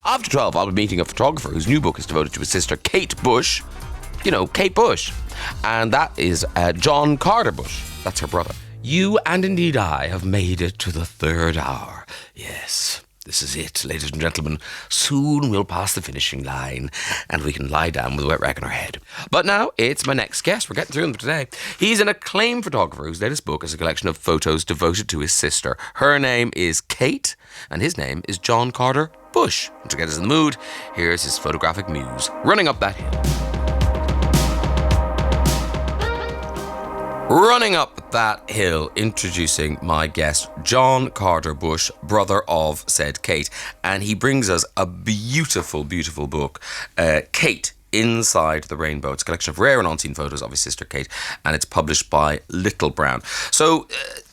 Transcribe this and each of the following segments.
After 12, I'll be meeting a photographer whose new book is devoted to his sister, Kate Bush. You know, Kate Bush. And that is John Carter Bush. That's her brother. You and indeed I have made it to the third hour. Yes, this is it, ladies and gentlemen. Soon we'll pass the finishing line and we can lie down with a wet rag on our head. But now it's my next guest. We're getting through them today. He's an acclaimed photographer whose latest book is a collection of photos devoted to his sister. Her name is Kate and his name is John Carter Bush. And to get us in the mood, here's his photographic muse, Running Up That Hill. Running up that hill, introducing my guest, John Carter Bush, brother of said Kate. And he brings us a beautiful, beautiful book, Kate, Inside the Rainbow. It's a collection of rare and unseen photos of his sister Kate, and it's published by Little Brown. So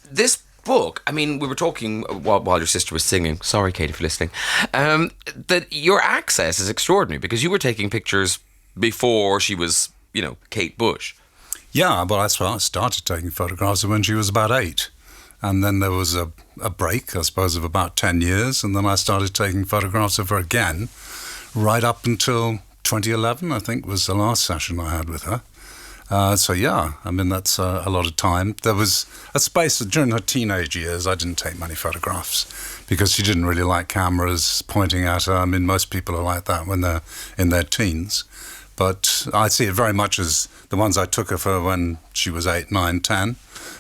this book, I mean, we were talking while your sister was singing, sorry Kate if you're listening, that your access is extraordinary because you were taking pictures before she was, you know, Kate Bush. Yeah, well, I started taking photographs when she was about 8. And then there was a break, I suppose, of about 10 years. And then I started taking photographs of her again, right up until 2011, I think, was the last session I had with her. So, yeah, I mean, that's a lot of time. There was a space during her teenage years, I didn't take many photographs because she didn't really like cameras pointing at her. I mean, most people are like that when they're in their teens. But I see it very much as the ones I took of her when she was 8, 9, 10,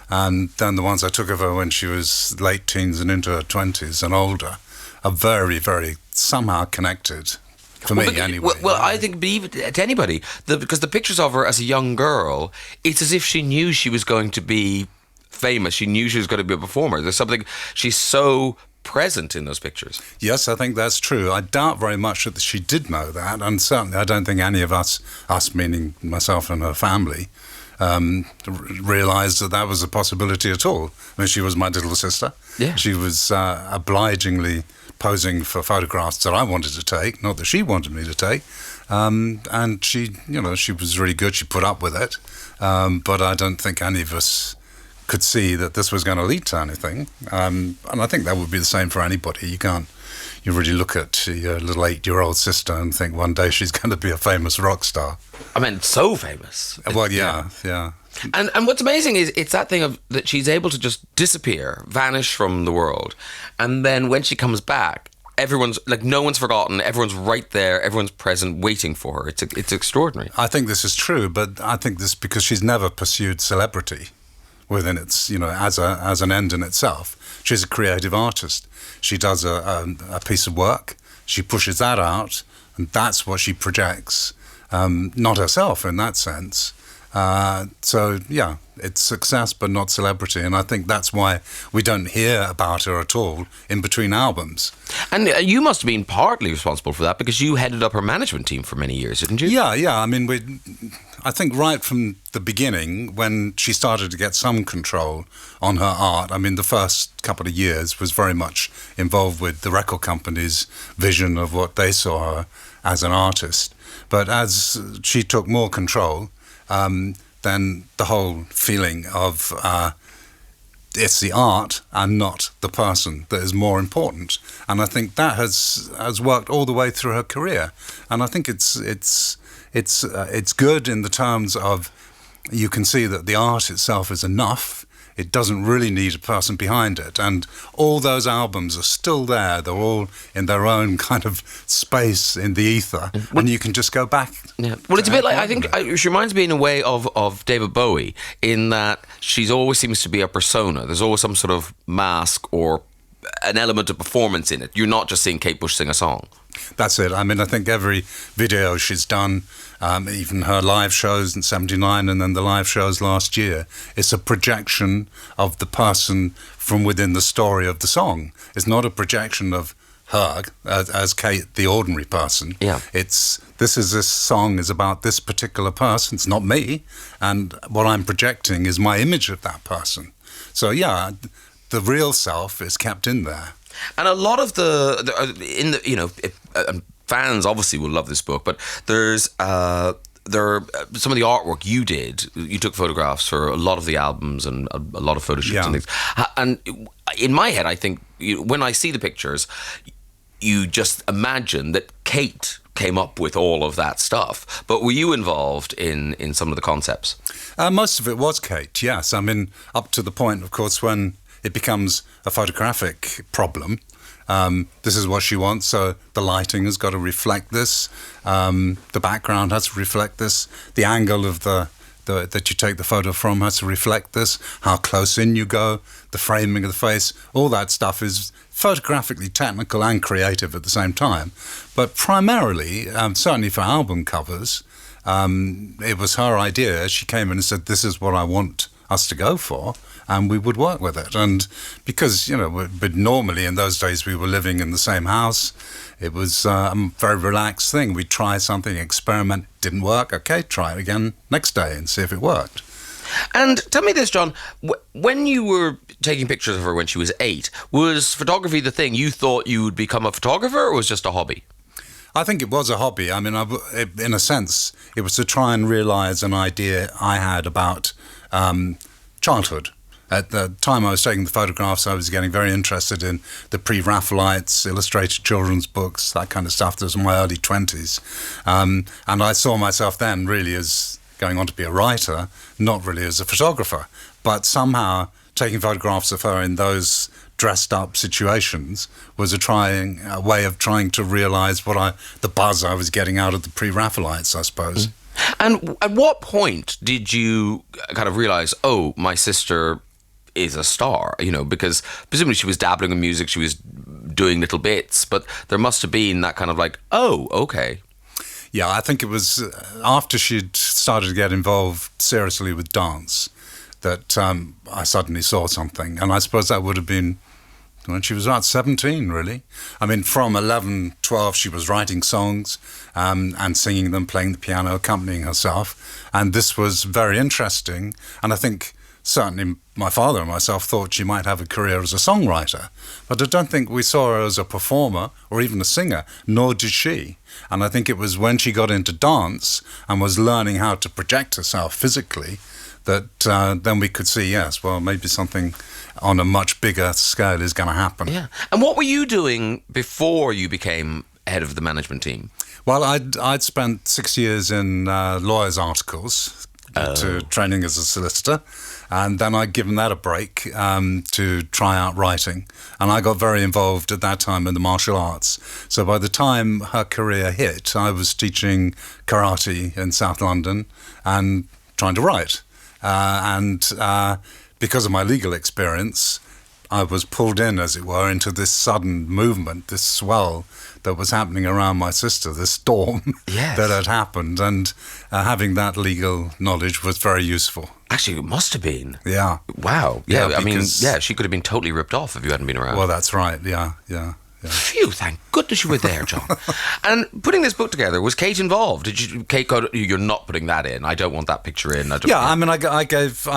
and then the ones I took of her when she was late teens and into her 20s and older are very, very somehow connected, for me anyway. Well, I think even to anybody, because the pictures of her as a young girl, it's as if she knew she was going to be famous. She knew she was going to be a performer. There's something, she's so present in those pictures. Yes, I think that's true. I doubt very much that she did know that, and certainly I don't think any of us meaning myself and her family, realised that that was a possibility at all. I mean, she was my little sister. Yeah. She was obligingly posing for photographs that I wanted to take, not that she wanted me to take, and she, you know, she was really good. She put up with it, but I don't think any of us could see that this was going to lead to anything. And I think that would be the same for anybody. You really look at your little 8-year-old sister and think one day she's going to be a famous rock star. I mean, so famous. Well, yeah. And what's amazing is it's that thing of that she's able to just disappear, vanish from the world. And then when she comes back, everyone's like, no one's forgotten, everyone's right there, everyone's present waiting for her. It's extraordinary. I think this is true, but I think this because she's never pursued celebrity within its, you know, as an end in itself. She's a creative artist. She does a piece of work, she pushes that out, and that's what she projects, not herself in that sense. So, yeah, it's success but not celebrity, and I think that's why we don't hear about her at all in between albums. And you must have been partly responsible for that because you headed up her management team for many years, didn't you? Yeah. I mean, I think right from the beginning, when she started to get some control on her art, I mean, the first couple of years was very much involved with the record company's vision of what they saw her as an artist. But as she took more control, then the whole feeling of it's the art and not the person that is more important. And I think that has worked all the way through her career. And I think it's good in the terms of you can see that the art itself is enough. It doesn't really need a person behind it. And all those albums are still there. They're all in their own kind of space in the ether. And you can just go back. Yeah. Well, it's a bit like, I think, she reminds me in a way of David Bowie, in that she's always seems to be a persona. There's always some sort of mask or an element of performance in it. You're not just seeing Kate Bush sing a song. That's it. I mean, I think every video she's done, even her live shows in '79 and then the live shows last year, it's a projection of the person from within the story of the song. It's not a projection of her as Kate, the ordinary person. Yeah. This song is about this particular person. It's not me. And what I'm projecting is my image of that person. So, yeah, the real self is kept in there. And a lot of fans obviously will love this book, but there's some of the artwork you did. You took photographs for a lot of the albums and a lot of photo shoots and things. And in my head, I think when I see the pictures, you just imagine that Kate came up with all of that stuff. But were you involved in some of the concepts? Most of it was Kate, yes. I mean, up to the point, of course, when it becomes a photographic problem. This is what she wants, so the lighting has got to reflect this. The background has to reflect this. The angle of that you take the photo from has to reflect this. How close in you go, the framing of the face, all that stuff is photographically technical and creative at the same time. But primarily, certainly for album covers, it was her idea. She came in and said, this is what I want us to go for, and we would work with it. And because, but normally in those days we were living in the same house, it was a very relaxed thing. We'd try something, experiment, didn't work, okay, try it again next day and see if it worked. And tell me this, John, when you were taking pictures of her when she was 8, was photography the thing? You thought you would become a photographer, or was it just a hobby? I think it was a hobby. I mean, in a sense, it was to try and realise an idea I had about childhood. At the time I was taking the photographs, I was getting very interested in the PRE-RAPHAELITEs, illustrated children's books, that kind of stuff. That was in my early 20s. And I saw myself then really as going on to be a writer, not really as a photographer. But somehow taking photographs of her in those dressed-up situations was a way of trying to realise the buzz I was getting out of the PRE-RAPHAELITEs, I suppose. And at what point did you kind of realise, oh, my sister is a star? Because presumably she was dabbling in music, she was doing little bits, but there must have been that kind of like, oh, okay. Yeah, I think it was after she'd started to get involved seriously with dance that I suddenly saw something. And I suppose that would have been when she was about 17, really. I mean, from 11, 12, she was writing songs and singing them, playing the piano, accompanying herself. And this was very interesting. And I think certainly my father and myself thought she might have a career as a songwriter. But I don't think we saw her as a performer or even a singer, nor did she. And I think it was when she got into dance and was learning how to project herself physically that then we could see, yes, well, maybe something on a much bigger scale is going to happen. Yeah. And what were you doing before you became head of the management team? Well, I'd spent 6 years in lawyers' articles to training as a solicitor, and then I'd given that a break to try out writing. And I got very involved at that time in the martial arts. So by the time her career hit, I was teaching karate in South London and trying to write. Because of my legal experience, I was pulled in, as it were, into this sudden movement, this swell that was happening around my sister, this storm that had happened. And having that legal knowledge was very useful. Actually, it must have been. Yeah. Wow. Yeah, I mean, she could have been totally ripped off if you hadn't been around. Well, that's right. Yeah. Phew, thank goodness you were there, John. And putting this book together, was Kate involved? Did Kate go, you're not putting that in, I don't want that picture in? I mean, I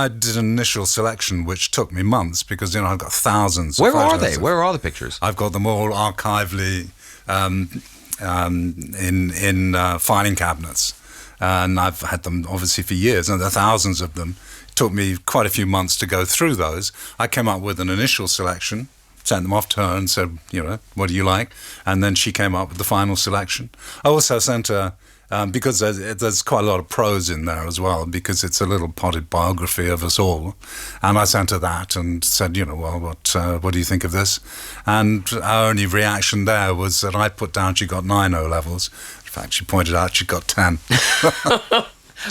did an initial selection which took me months because, I've got thousands of photos. Where are they? Where are the pictures? I've got them all archivally in filing cabinets. And I've had them obviously for years, and there are thousands of them. It took me quite a few months to go through those. I came up with an initial selection, sent them off to her and said, what do you like? And then she came up with the final selection. I also sent her, because there's quite a lot of prose in there as well, because it's a little potted biography of us all. And I sent her that and said, well, what do you think of this? And her only reaction there was that I put down she got 9 O-levels. In fact, she pointed out she got 10.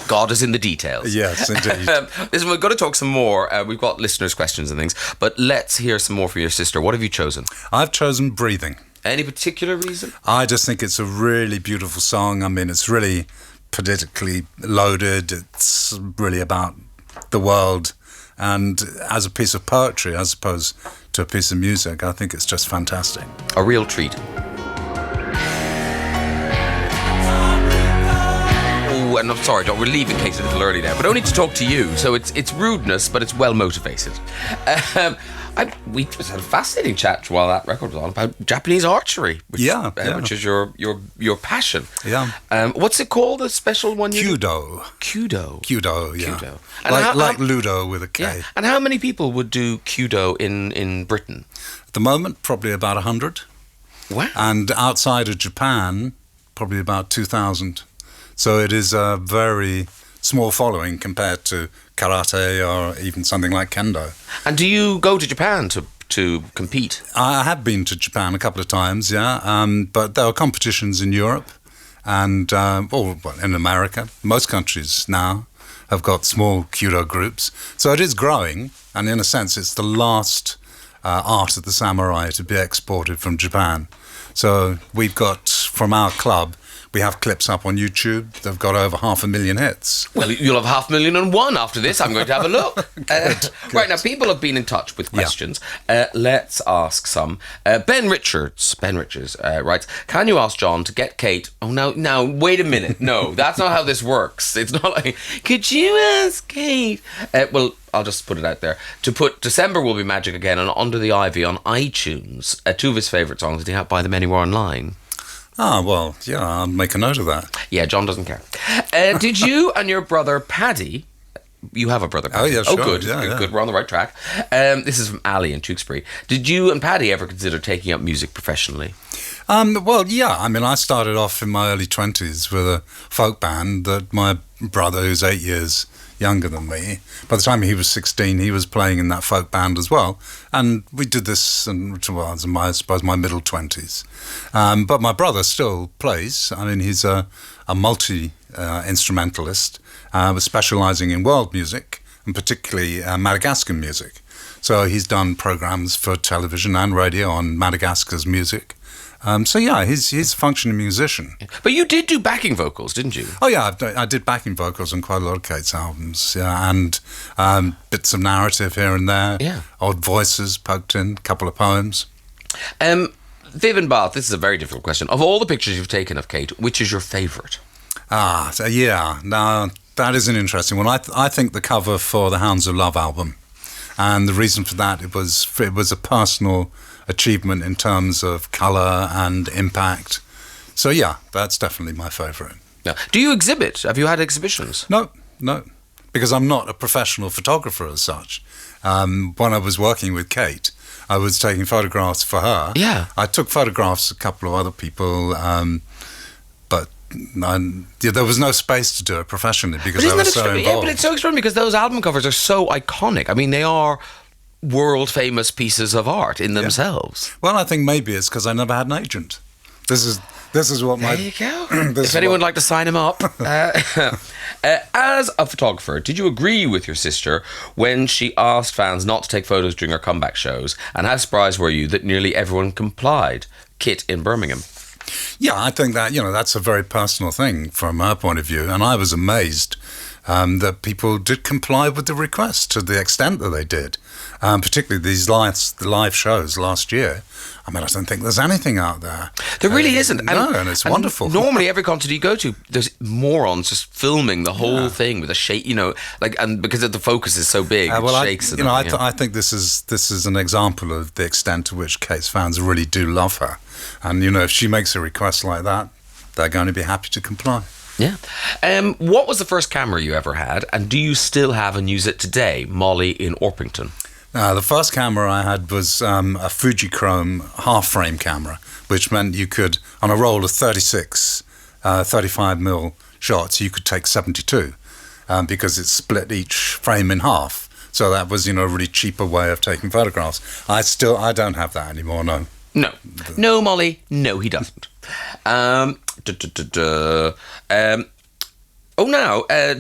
God is in the details. Yes, indeed. Listen, we're going to talk some more. We've got listeners' questions and things, but let's hear some more from your sister. What have you chosen? I've chosen Breathing. Any particular reason? I just think it's a really beautiful song. I mean, it's really politically loaded. It's really about the world. And as a piece of poetry, as opposed to a piece of music, I think it's just fantastic. A real treat. And I'm sorry, John, we're leaving Kate a little early now, but only to talk to you. So it's rudeness, but it's well motivated. We just had a fascinating chat while that record was on about Japanese archery, which is your passion. Yeah. What's it called? The special one? Kyudo. Kyudo. Yeah. Kyudo. And like Ludo with a K. Yeah. And how many people would do Kyudo in Britain? At the moment, probably about 100. Wow. And outside of Japan, probably about 2,000. So it is a very small following compared to karate or even something like kendo. And do you go to Japan to compete? I have been to Japan a couple of times, yeah. But there are competitions in Europe and in America. Most countries now have got small Kyudo groups. So it is growing, and in a sense it's the last art of the samurai to be exported from Japan. So we've got, from our club, we have clips up on YouTube. They've got over 500,000 hits. Well, you'll have 500,001 after this. I'm going to have a look. Right, now, people have been in touch with questions. Yeah. Let's ask some. Ben Richards writes, can you ask John to get Kate... Oh, now, wait a minute. No, that's not how this works. It's not like, could you ask Kate... well, I'll just put it out there. To put December Will Be Magic Again and Under the Ivy on iTunes, two of his favourite songs. Do you have to buy them anywhere online? Ah, well, yeah, I'll make a note of that. Yeah, John doesn't care. Did you and your brother Paddy... You have a brother, Paddy. Oh, yeah, sure. Oh, good. Yeah. Good, we're on the right track. This is from Ali in Tewkesbury. Did you and Paddy ever consider taking up music professionally? Well, yeah. I mean, I started off in my early 20s with a folk band that my brother, who's 8 years younger than me, by the time he was 16, he was playing in that folk band as well. And we did this, I suppose, my middle 20s. But my brother still plays. I mean, he's a multi-instrumentalist, specialising in world music, and particularly Madagascan music. So he's done programmes for television and radio on Madagascar's music. So yeah, he's a functioning musician. But you did do backing vocals, didn't you? Oh yeah, I did backing vocals on quite a lot of Kate's albums, yeah, and bits of narrative here and there, yeah. Odd voices poked in, a couple of poems. Vivian Bath, this is a very difficult question. Of all the pictures you've taken of Kate, which is your favourite? So yeah, now that is an interesting one. I think the cover for the Hounds of Love album, and the reason for that, it was a personal achievement in terms of colour and impact. So yeah, that's definitely my favourite. Yeah. Do you exhibit? Have you had exhibitions? No, because I'm not a professional photographer as such. When I was working with Kate, I was taking photographs for her. Yeah. I took photographs of a couple of other people, but there was no space to do it professionally because I was so involved. Yeah, but it's so extraordinary because those album covers are so iconic. I mean, they are world famous pieces of art in themselves. Yeah. Well, I think maybe it's because I never had an agent. This is what there you go. If anyone would like to sign him up. As a photographer, did you agree with your sister when she asked fans not to take photos during her comeback shows? And how surprised were you that nearly everyone complied? Kit in Birmingham. Yeah, I think that, that's a very personal thing from her point of view. And I was amazed that people did comply with the request to the extent that they did. Particularly the live shows last year. I mean, I don't think there's anything out there. There really isn't. And it's wonderful. Normally, every concert you go to, there's morons just filming the whole thing with a shake, and because the focus is so big, it shakes. I think this is an example of the extent to which Kate's fans really do love her. And, if she makes a request like that, they're going to be happy to comply. Yeah. What was the first camera you ever had, and do you still have and use it today? Molly in Orpington. The first camera I had was a Fuji Chrome half-frame camera, which meant you could, on a roll of 36 35mm shots, you could take 72 because it split each frame in half. So that was, a really cheaper way of taking photographs. I don't have that anymore, no. No, Molly. No, he doesn't.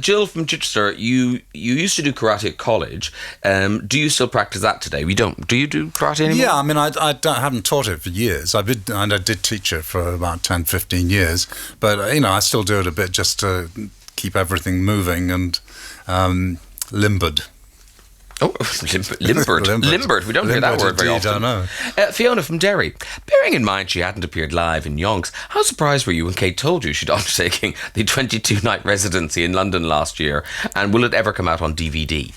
Jill from Chichester, you used to do karate at college. Do you still practice that today? We don't. Do you do karate anymore? Yeah, I mean, I haven't taught it for years. I did teach it for about 10, 15 years. But, I still do it a bit just to keep everything moving and limbered. Oh, limbered. We don't hear that word very often. I know. Fiona from Derry. Bearing in mind she hadn't appeared live in Yonks, how surprised were you when Kate told you she'd undertaking the 22-night residency in London last year? And will it ever come out on DVD?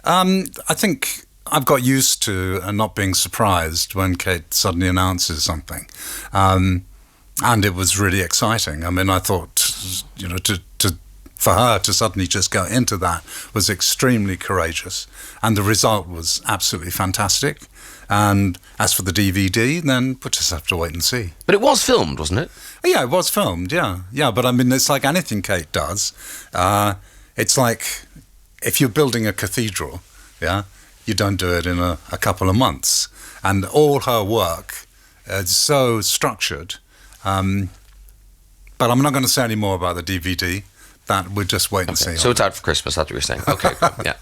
I think I've got used to not being surprised when Kate suddenly announces something. And it was really exciting. I mean, I thought, for her to suddenly just go into that was extremely courageous, and the result was absolutely fantastic. And as for the DVD, then we'll just have to wait and see. But it was filmed, wasn't it? Yeah, it was filmed, yeah. But I mean, it's like anything Kate does. It's like if you're building a cathedral, you don't do it in a couple of months. And all her work is so structured. But I'm not going to say any more about the DVD. That we'll just wait and see. So it's out for Christmas, that's what you're saying. Okay, cool. Yeah.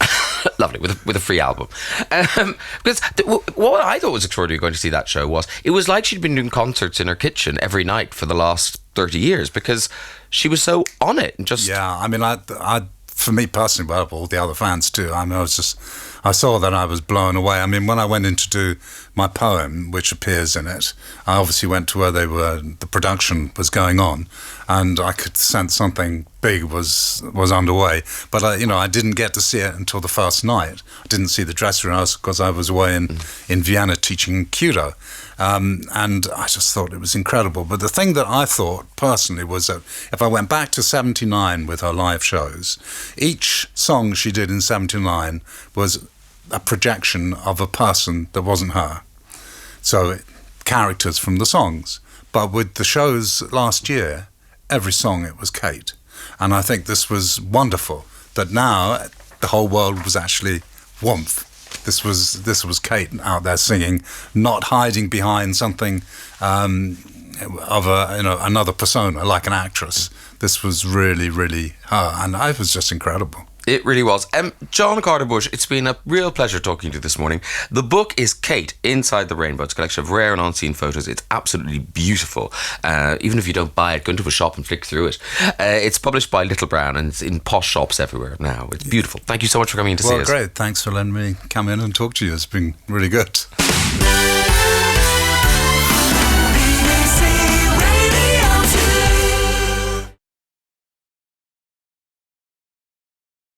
Lovely, with a free album. Because what I thought was extraordinary going to see that show was, it was like she'd been doing concerts in her kitchen every night for the last 30 years, because she was so on it and just... Yeah, I mean, I for me personally, well, all the other fans too, I mean, I saw that, I was blown away. I mean, when I went in to do my poem, which appears in it, I obviously went to where the production was going on, and I could sense something big was underway. But I didn't get to see it until the first night. I didn't see the dress rehearsal because I was away in Vienna teaching Kyudo. And I just thought it was incredible. But the thing that I thought personally was that if I went back to 79 with her live shows, each song she did in 79 was a projection of a person that wasn't her. So characters from the songs. But with the shows last year, every song it was Kate. And I think this was wonderful, that now the whole world was actually warmth. This was Kate out there singing, not hiding behind something of another persona, like an actress. This was really, really her, and it was just incredible. It really was. John Carter Bush, it's been a real pleasure talking to you this morning. The book is Kate, Inside the Rainbow. It's a collection of rare and unseen photos. It's absolutely beautiful. Even if you don't buy it, go into a shop and flick through it. It's published by Little Brown, and it's in posh shops everywhere now. It's beautiful. Thank you so much for coming in to see us. Well, great. Thanks for letting me come in and talk to you. It's been really good.